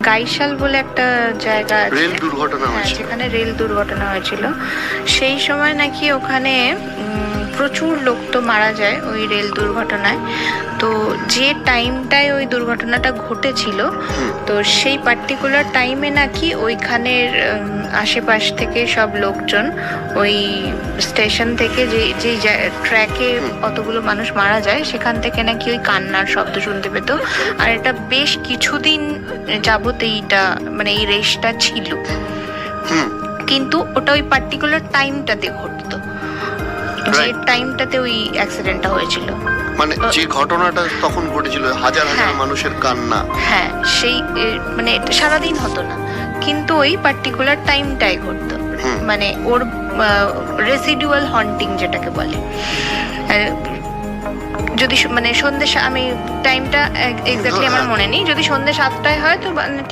গাইশাল বলে একটা জায়গা আছে, রেল দুর্ঘটনা হ্যাঁ, হয়েছিল। যেখানে রেল দুর্ঘটনা হয়েছিল সেই সময় নাকি ওখানে প্রচুর লোক তো মারা যায় ওই রেল দুর্ঘটনায়। তো যে টাইমটায় ওই দুর্ঘটনাটা ঘটেছিল, তো সেই পার্টিকুলার টাইমে নাকি ওইখানের আশেপাশ থেকে সব লোকজন ওই স্টেশন থেকে যে ট্র্যাকে অতগুলো মানুষ মারা যায় সেখান থেকে নাকি ওই কান্নার শব্দ শুনতে পেত। আর এটা বেশ কিছুদিন যাবত এইটা মানে এই রেসটা ছিল, কিন্তু ওটা ওই পার্টিকুলার টাইমটাতে ঘটতো, যে টাইমটাতে ওই অ্যাক্সিডেন্টটা হয়েছিল। মানে যে ঘটনাটা তখন ঘটেছিল, হাজার হাজার মানুষের কান্না। হ্যাঁ, সেই মানে এটা সারাদিন হতো না, কিন্তু ওই পার্টিকুলার টাইমটাই ঘটতো। মানে ওর রেসিডুয়াল হন্টিং যেটাকে বলে। যদি মানে সন্ধ্যে, আমি টাইমটা এক্স্যাক্টলি আমার মনে নেই, যদি সন্ধ্যে 7টায় হয় তো